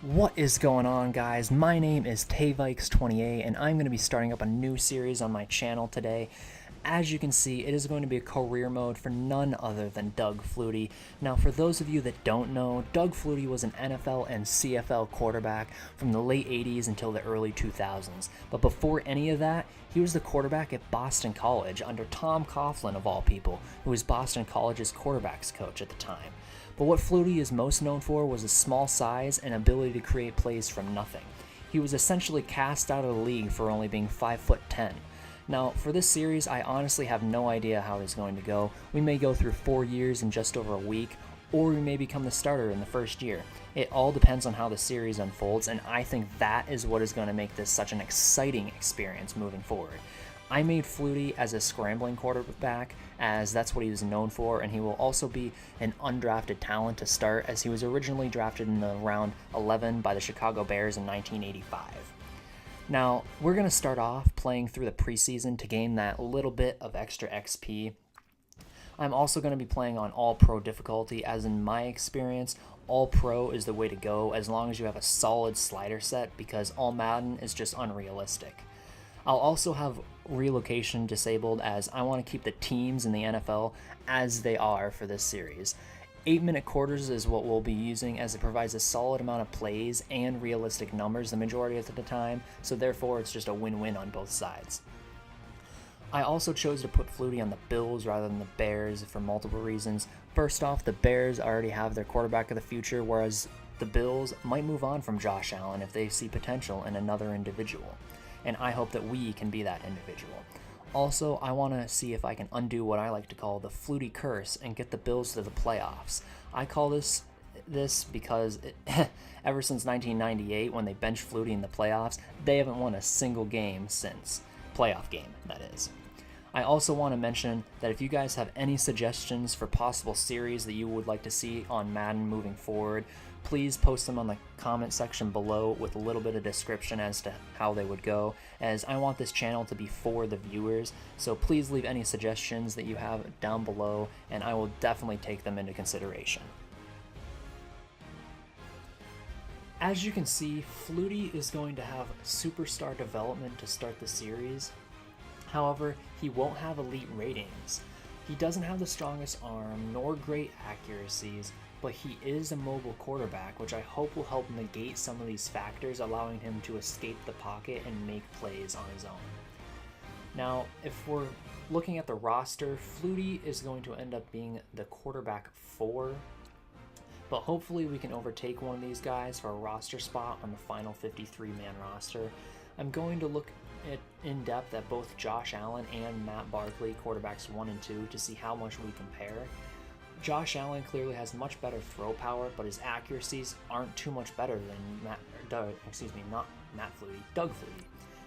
What is going on, guys? My name is Tayvikes28 and I'm going to be starting up a new series on my channel today. As you can see, it is going to be a career mode for none other than Doug Flutie. Now, for those of you that don't know, Doug Flutie was an NFL and CFL quarterback from the late 80s until the early 2000s. But before any of that, he was the quarterback at Boston College under Tom Coughlin, of all people, who was Boston College's quarterbacks coach at the time. But what Flutie is most known for was his small size and ability to create plays from nothing. He was essentially cast out of the league for only being 5'10". Now, for this series, I honestly have no idea how it's going to go. We may go through 4 years in just over a week, or we may become the starter in the first year. It all depends on how the series unfolds, and I think that is what is going to make this such an exciting experience moving forward. I made Flutie as a scrambling quarterback, as that's what he was known for, and he will also be an undrafted talent to start, as he was originally drafted in the round 11 by the Chicago Bears in 1985. Now, we're going to start off playing through the preseason to gain that little bit of extra XP. I'm also going to be playing on All-Pro difficulty, as in my experience, All-Pro is the way to go as long as you have a solid slider set, because All Madden is just unrealistic. I'll also have relocation disabled, as I want to keep the teams in the NFL as they are for this series. 8-minute quarters is what we'll be using, as it provides a solid amount of plays and realistic numbers the majority of the time, so therefore it's just a win-win on both sides. I also chose to put Flutie on the Bills rather than the Bears for multiple reasons. First off, the Bears already have their quarterback of the future, whereas the Bills might move on from Josh Allen if they see potential in another individual, and I hope that we can be that individual. Also, I want to see if I can undo what I like to call the Flutie curse and get the Bills to the playoffs. I call this because ever since 1998, when they benched Flutie in the playoffs, they haven't won a single game since. Playoff game, that is. I also want to mention that if you guys have any suggestions for possible series that you would like to see on Madden moving forward, please post them on the comment section below with a little bit of description as to how they would go, as I want this channel to be for the viewers, so please leave any suggestions that you have down below and I will definitely take them into consideration. As you can see, Flutie is going to have superstar development to start the series. However, he won't have elite ratings. He doesn't have the strongest arm nor great accuracies, but he is a mobile quarterback, which I hope will help negate some of these factors, allowing him to escape the pocket and make plays on his own. Now, if we're looking at the roster, Flutie is going to end up being the quarterback 4, but hopefully we can overtake one of these guys for a roster spot on the final 53-man roster. I'm going to look in depth at both Josh Allen and Matt Barkley, quarterbacks 1 and 2, to see how much we compare. Josh Allen clearly has much better throw power, but his accuracies aren't too much better than Doug Flutie.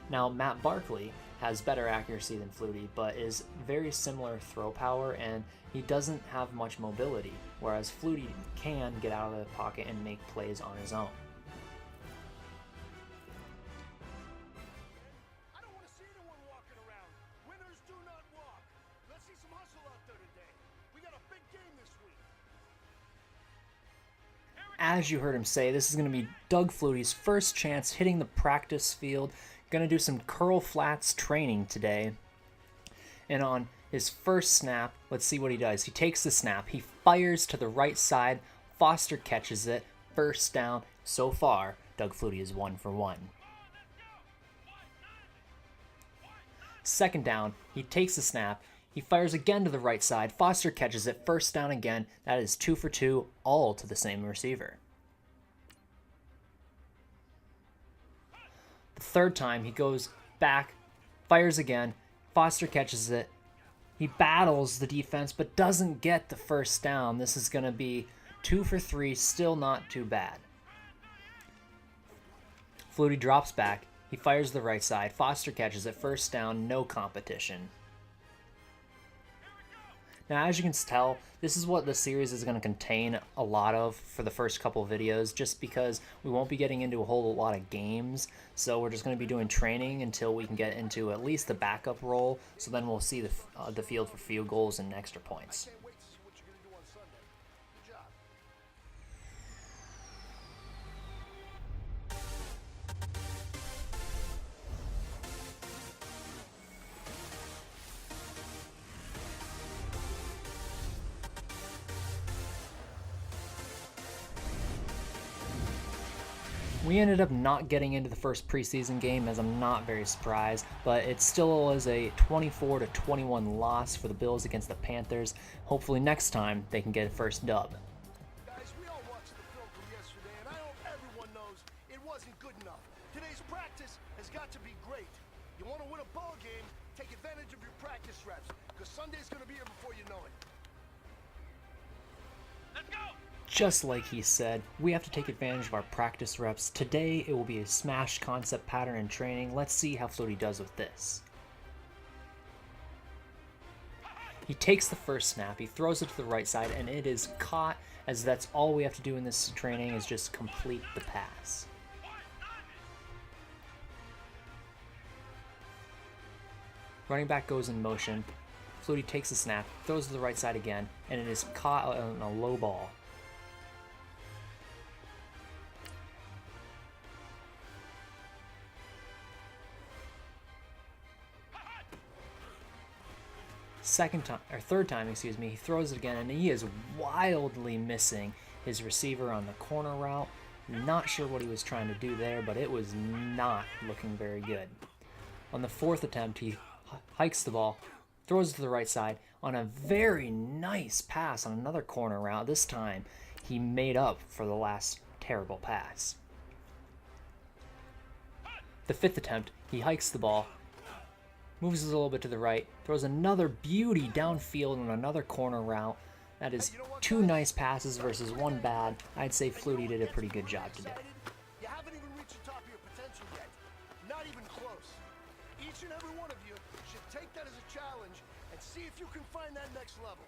Now, Matt Barkley has better accuracy than Flutie, but is very similar throw power, and he doesn't have much mobility, whereas Flutie can get out of the pocket and make plays on his own. As you heard him say, this is going to be Doug Flutie's first chance hitting the practice field. Going to do some curl flats training today. And on his first snap, let's see what he does. He takes the snap, he fires to the right side, Foster catches it, first down. So far, Doug Flutie is 1 for 1. Second down, he takes the snap, he fires again to the right side, Foster catches it, first down again. That is 2 for 2, all to the same receiver. The third time, he goes back, fires again, Foster catches it. He battles the defense, but doesn't get the first down. This is going to be 2 for 3, still not too bad. Flutie drops back, he fires the right side, Foster catches it, first down, no competition. Now, as you can tell, this is what the series is going to contain a lot of for the first couple of videos, just because we won't be getting into a whole lot of games. So we're just going to be doing training until we can get into at least the backup role. So then we'll see the field for field goals and extra points. We ended up not getting into the first preseason game, as I'm not very surprised, but it still was a 24-21 loss for the Bills against the Panthers. Hopefully next time they can get a first dub. Guys, we all watched the film from yesterday, and I hope everyone knows it wasn't good enough. Today's practice has got to be great. You want to win a ball game, take advantage of your practice reps, because Sunday's going to be here before you know it. Let's go! Just like he said, we have to take advantage of our practice reps. Today, it will be a smash concept pattern in training. Let's see how Flutie does with this. He takes the first snap, he throws it to the right side, and it is caught, as that's all we have to do in this training is just complete the pass. Running back goes in motion. Flutie takes the snap, throws to the right side again, and it is caught on a low ball. Third time, excuse me, he throws it again, and he is wildly missing his receiver on the corner route. Not sure what he was trying to do there, but it was not looking very good. On the fourth attempt, he hikes the ball, throws it to the right side on a very nice pass on another corner route. This time, he made up for the last terrible pass. The fifth attempt, he hikes the ball, moves it a little bit to the right, throws another beauty downfield on another corner route. That is two nice passes versus one bad. I'd say Flutie did a pretty good job today. You haven't even reached the top of your potential yet. Not even close. Each and every one of you should take that as a challenge and see if you can find that next level.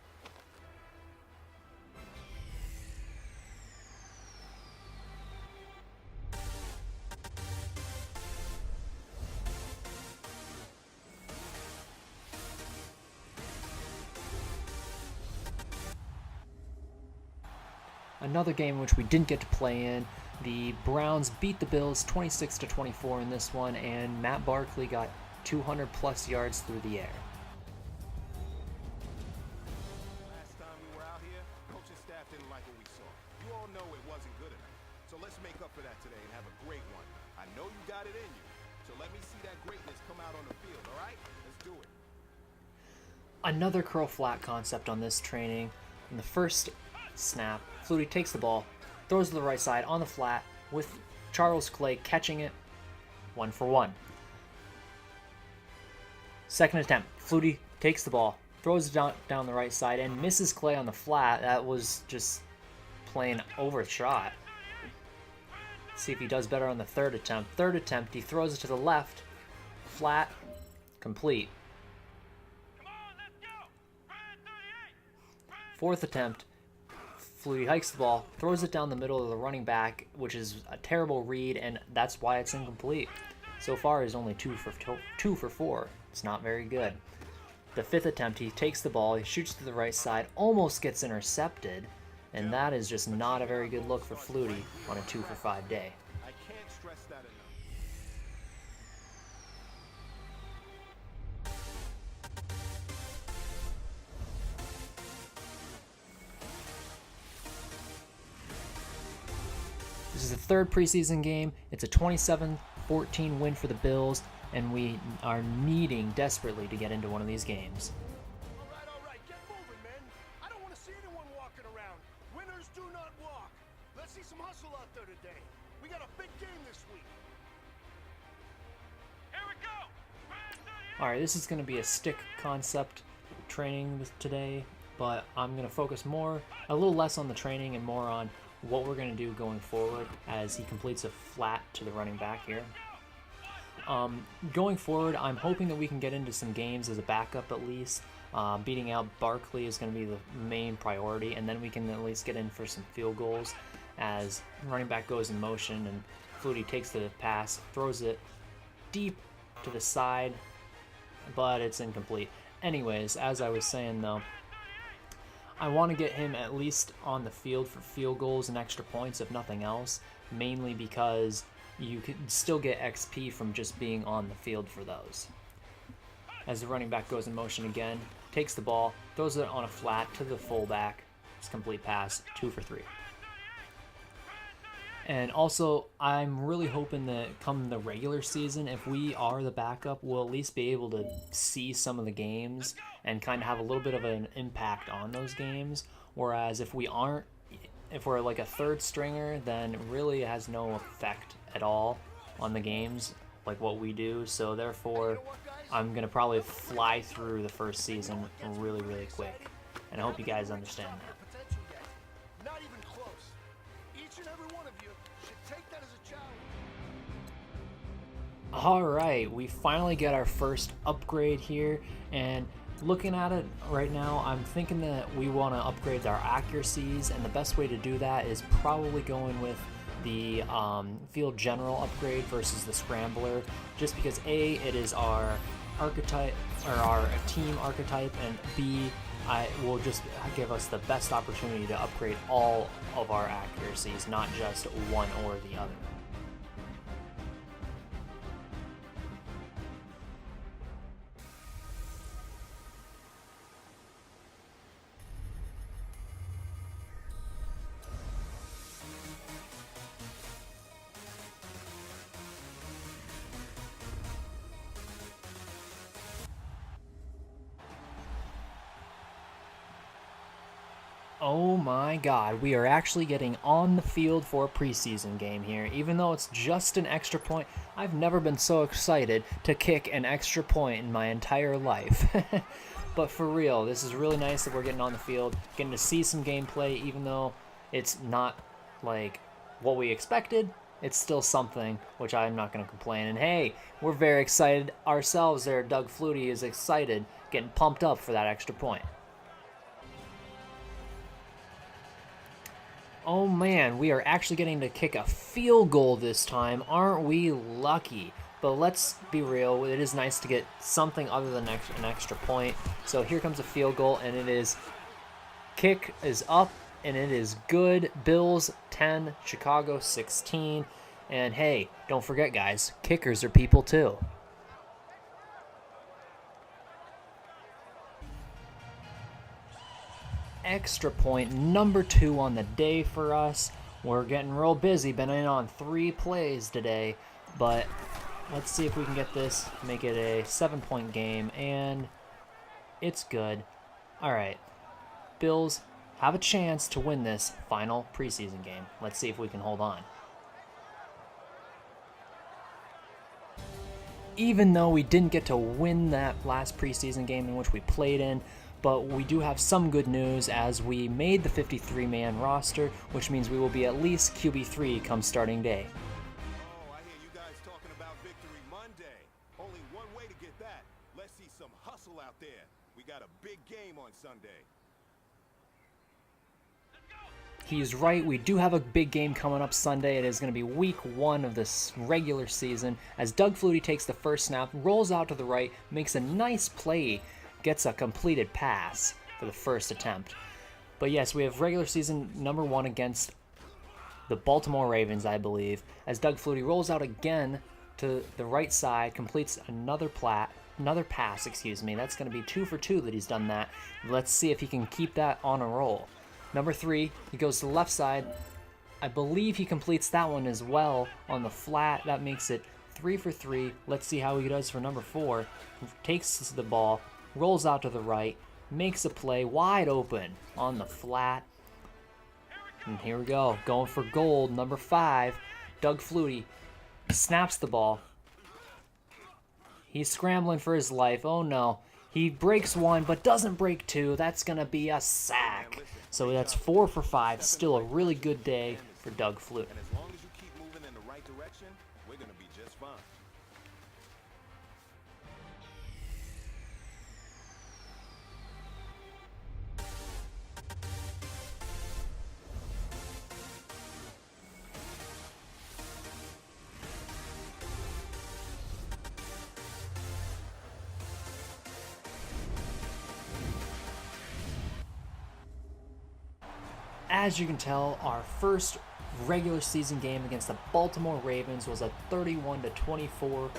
Another game in which we didn't get to play in. The Browns beat the Bills 26-24 in this one, and Matt Barkley got 200 plus yards through the air. Last time we were out here, coaching staff didn't like what we saw. You all know it wasn't good enough. So let's make up for that today and have a great one. I know you got it in you. So let me see that greatness come out on the field, all right? Let's do it. Another curl flat concept on this training. In the first snap, Flutie takes the ball, throws to the right side on the flat with Charles Clay catching it 1-for-1. Second attempt, Flutie takes the ball, throws it down the right side and misses Clay on the flat. That was just plain overshot. See if he does better on the third attempt. Third attempt, he throws it to the left, flat, complete. Fourth attempt, Flutie hikes the ball, throws it down the middle of the running back, which is a terrible read, and that's why it's incomplete. So far, he's only 2 for 4. It's not very good. The fifth attempt, he takes the ball, he shoots to the right side, almost gets intercepted, and that is just not a very good look for Flutie on a 2-for-5 day. I can't stress that enough. This is the third preseason game. It's a 27-14 win for the Bills, and we are needing desperately to get into one of these games. All right, get moving, man. I don't want to see anyone walking around. Winners do not walk. Let's see some hustle out there today. We got a big game this week. Here we go. All right, this is going to be a stick concept training today, but I'm going to focus a little less on the training and more on what we're going to do going forward as he completes a flat to the running back here. Going forward, I'm hoping that we can get into some games as a backup at least. Beating out Barkley is going to be the main priority, and then we can at least get in for some field goals as running back goes in motion and Flutie takes the pass, throws it deep to the side, but it's incomplete. Anyways, as I was saying though, I want to get him at least on the field for field goals and extra points, if nothing else, mainly because you can still get XP from just being on the field for those. As the running back goes in motion again, takes the ball, throws it on a flat to the fullback. It's a complete pass, 2 for 3. And also, I'm really hoping that come the regular season, if we are the backup, we'll at least be able to see some of the games and kind of have a little bit of an impact on those games. Whereas if we aren't, if we're like a third stringer, then really it has no effect at all on the games like what we do. So therefore, I'm going to probably fly through the first season really, really quick. And I hope you guys understand that. Potential yet. Not even close. Each and every one of you should take that as a challenge. Alright, we finally get our first upgrade here, and looking at it right now, I'm thinking that we want to upgrade our accuracies, and the best way to do that is probably going with the field general upgrade versus the scrambler, just because A, it is our archetype, or our team archetype, and B, I will just give us the best opportunity to upgrade all of our accuracies, not just one or the other. Oh my god, we are actually getting on the field for a preseason game here. Even though it's just an extra point, I've never been so excited to kick an extra point in my entire life. But for real, this is really nice that we're getting on the field, getting to see some gameplay, even though it's not like what we expected. It's still something, which I'm not going to complain. And hey, we're very excited ourselves there. Doug Flutie is excited, getting pumped up for that extra point. Oh man, we are actually getting to kick a field goal this time. Aren't we lucky? But let's be real, it is nice to get something other than an extra point. So here comes a field goal, and it is, kick is up, and it is good. Bills 10, Chicago 16. And hey, don't forget guys, kickers are people too. Extra point number 2 on the day for us. We're getting real busy, been in on 3 plays today, but let's see if we can get this, make it a 7-point game, and it's good. Alright, Bills have a chance to win this final preseason game. Let's see if we can hold on. Even though we didn't get to win that last preseason game in which we played in, but we do have some good news as we made the 53-man roster, which means we will be at least QB3 come starting day. Oh, I hear you guys talking about Victory Monday. Only one way to get that. Let's see some hustle out there. We got a big game on Sunday. He's right, we do have a big game coming up Sunday. It is going to be week 1 of this regular season as Doug Flutie takes the first snap, rolls out to the right, makes a nice play, gets a completed pass for the first attempt. But yes, we have regular season number 1 against the Baltimore Ravens, I believe, as Doug Flutie rolls out again to the right side, completes another pass, excuse me. That's going to be 2 for 2 that he's done that. Let's see if he can keep that on a roll. Number 3, he goes to the left side. I believe he completes that one as well on the flat. That makes it 3 for 3. Let's see how he does for number 4. Takes the ball, rolls out to the right, makes a play wide open on the flat. And here we go, going for gold. Number 5, Doug Flutie snaps the ball. He's scrambling for his life. Oh no. He breaks 1 but doesn't break 2. That's going to be a sack. So that's 4 for 5. Still a really good day for Doug Flutie. And as long as you keep moving in the right direction, we're going to be just fine. As you can tell, our first regular season game against the Baltimore Ravens was a 31-24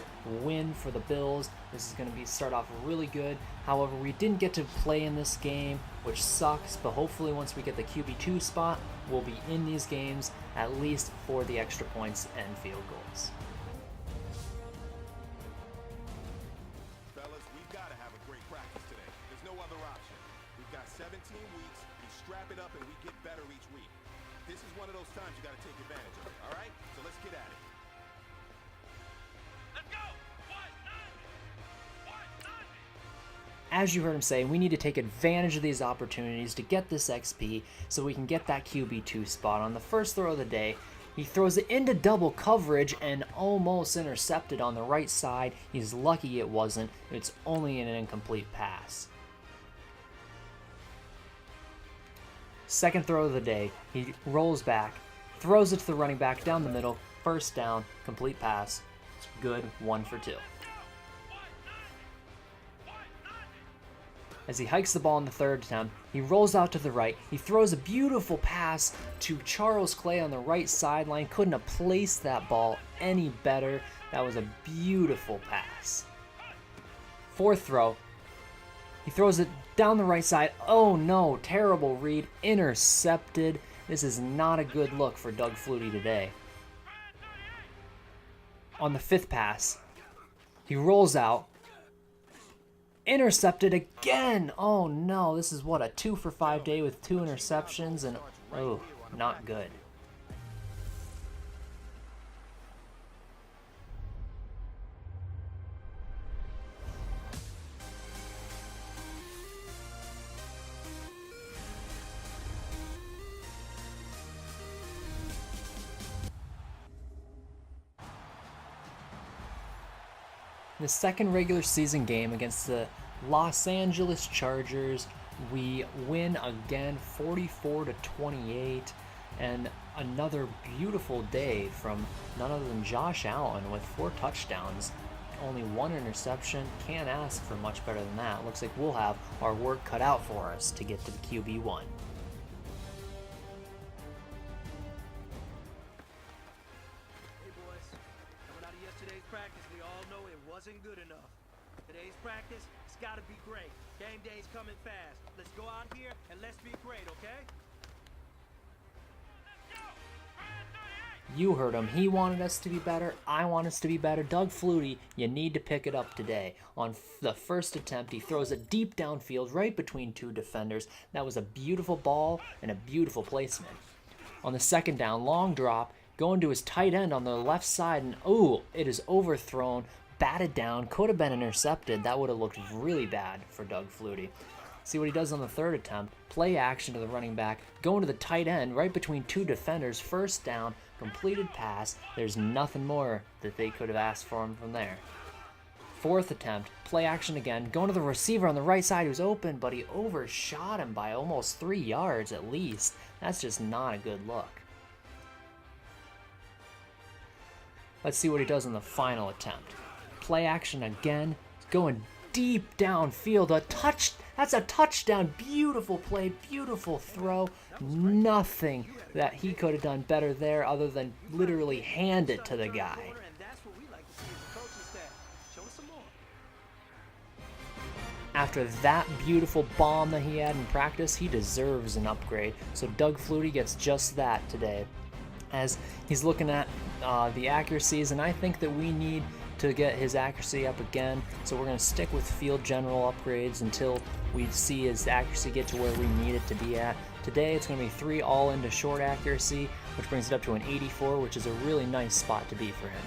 win for the Bills. This is going to start off really good. However, we didn't get to play in this game, which sucks, but hopefully once we get the QB2 spot, we'll be in these games at least for the extra points and field goals. Fellas, we've got to have a great practice today. There's no other option. We've got 17 weeks. We strap it up and we get better each week. This is one of those times you got to take advantage of it, all right? So let's get at it. Let's go! As you heard him say, we need to take advantage of these opportunities to get this XP so we can get that QB2 spot. On the first throw of the day, he throws it into double coverage and almost intercepted on the right side. He's lucky it wasn't. It's only an incomplete pass. Second throw of the day, he rolls back, throws it to the running back down the middle, first down, complete pass. It's good, 1 for 2. As he hikes the ball in the third attempt, he rolls out to the right. He throws a beautiful pass to Charles Clay on the right sideline. Couldn't have placed that ball any better. That was a beautiful pass. Fourth throw, he throws it down the right side. Oh no, terrible read, intercepted. This is not a good look for Doug Flutie today. On the fifth pass, he rolls out. Intercepted again. Oh no, this is what, a 2 for 5 day with 2 interceptions, and oh, not good. The second regular season game against the Los Angeles Chargers, we win again 44-28, and another beautiful day from none other than Josh Allen with 4 touchdowns, only 1 interception. Can't ask for much better than that. Looks like we'll have our work cut out for us to get to the QB1. Wasn't good enough. Today's practice, it's got to be great. Game day's coming fast. Let's go out here and let's be great, okay? You heard him. He wanted us to be better. I want us to be better. Doug Flutie, you need to pick it up today. On the first attempt, he throws it deep downfield right between 2 defenders. That was a beautiful ball and a beautiful placement. On the second down, long drop, going to his tight end on the left side, and oh, it is overthrown. Batted down, could have been intercepted. That would have looked really bad for Doug Flutie. See what he does on the third attempt. Play action to the running back, going to the tight end right between 2 defenders. First down, completed pass. There's nothing more that they could have asked for him from there. Fourth attempt, play action again, going to the receiver on the right side who's open, but he overshot him by almost 3 yards at least. That's just not a good look. Let's see what he does on the final attempt. Play action again, going deep downfield, that's a touchdown, beautiful play, beautiful throw, nothing that he could have done better there other than literally hand it to the guy. After that beautiful bomb that he had in practice, he deserves an upgrade, so Doug Flutie gets just that today. As he's looking at the accuracies, and I think that we need to get his accuracy up again, so we're going to stick with field general upgrades until we see his accuracy get to where we need it to be at. Today it's going to be 3 all into short accuracy, which brings it up to an 84, which is a really nice spot to be for him.